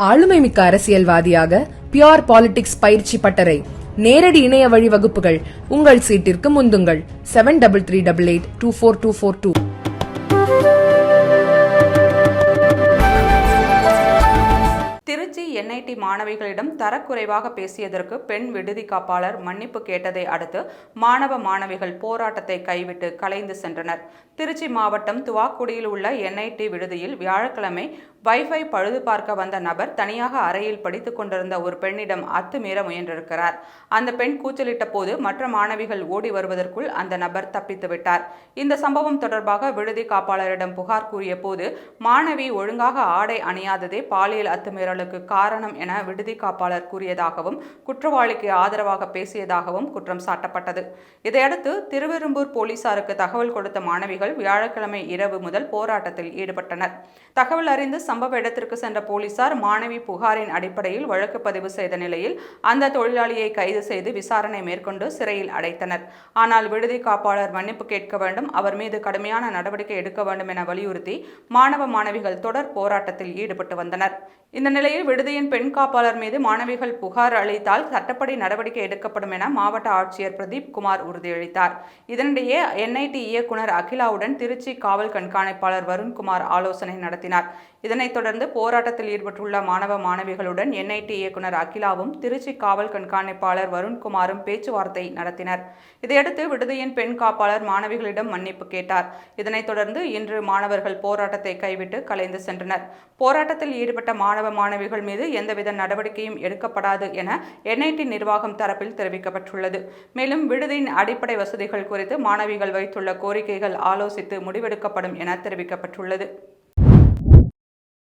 ஆளுமைமிக்க அரசியல்வாதியாக pure politics பயிற்சி பட்டறை, நேரடி இணைய வழி வகுப்புகள். உங்கள் சீட்டிற்கு முந்துங்கள். 7338824242. திருச்சி என்ஐடி மாணவிகளிடம் தரக்குறைவாக பேசியதற்கு பெண் விடுதி காப்பாளர் மன்னிப்பு கேட்டதை அடுத்து மாணவ மாணவிகள் போராட்டத்தை கைவிட்டு கலைந்து சென்றனர். திருச்சி மாவட்டம் துவாக்குடியில் உள்ள என்ஐடி விடுதியில் வியாழக்கிழமை வைஃபை பழுது பார்க்க வந்த நபர் தனியாக அறையில் படித்துக் கொண்டிருந்த ஒரு பெண்ணிடம் அத்துமீற முயன்றிருக்கிறார். அந்த பெண் கூச்சலிட்ட போது மற்ற மாணவிகள் ஓடி வருவதற்குள் அந்த நபர் தப்பித்து விட்டார். இந்த சம்பவம் தொடர்பாக விடுதி காப்பாளரிடம் புகார் கூறிய போது மாணவி ஒழுங்காக ஆடை அணியாததே பாலியல் அத்துமீறலுக்கு காரணம் என விடுதி காப்பாளர் கூறியதாகவும் குற்றவாளிக்கு ஆதரவாக பேசியதாகவும் குற்றம் சாட்டப்பட்டது. இதையடுத்து திருவெரும்பூர் போலீசாருக்கு தகவல் கொடுத்த மாணவிகள் வியாழக்கிழமை இரவு முதல் போராட்டத்தில் ஈடுபட்டனர். தகவல் அறிந்து சம்பவ இடத்திற்கு சென்ற போலீசார் மாணவி புகாரின் அடிப்படையில் வழக்கு பதிவு செய்த நிலையில் அந்த தொழிலாளியை கைது செய்து விசாரணை மேற்கொண்டு சிறையில் அடைத்தனர். ஆனால் விடுதி காப்பாளர் மன்னிப்பு கேட்க வேண்டும், அவர் மீது கடுமையான நடவடிக்கை எடுக்க வேண்டும் என வலியுறுத்தி மாணவ மாணவிகள் தொடர் போராட்டத்தில் ஈடுபட்டு வந்தனர். இந்த நிலையில் விடுதியின் பெண் காப்பாளர் மீது மாணவிகள் புகார் அளித்தால் சட்டப்படி நடவடிக்கை எடுக்கப்படும் என மாவட்ட ஆட்சியர் பிரதீப் குமார் உறுதியளித்தார். இதனிடையே என்ஐடி இயக்குனர் அகிலாவுடன் திருச்சி காவல் கண்காணிப்பாளர் வருண்குமார் ஆலோசனை நடத்தினார். இதனைத் தொடர்ந்து போராட்டத்தில் ஈடுபட்டுள்ள மாணவ மாணவிகளுடன் என்ஐடி இயக்குனர் அகிலாவும் திருச்சி காவல் கண்காணிப்பாளர் வருண்குமாரும் பேச்சுவார்த்தை நடத்தினர். இதையடுத்து விடுதியின் பெண் காப்பாளர் மாணவிகளிடம் மன்னிப்பு கேட்டார். இதனைத் தொடர்ந்து இன்று மாணவர்கள் போராட்டத்தை கைவிட்டு கலைந்து சென்றனர். போராட்டத்தில் ஈடுபட்ட மாணவ மாணவிகள் மீது எந்தவித நடவடிக்கையும் எடுக்கப்படாது என என்ஐடி நிர்வாகம் தரப்பில் தெரிவிக்கப்பட்டுள்ளது. மேலும் விடுதியின் அடிப்படை வசதிகள் குறித்து மாணவிகள் வைத்துள்ள கோரிக்கைகள் ஆலோசித்து முடிவெடுக்கப்படும் என தெரிவிக்கப்பட்டுள்ளது.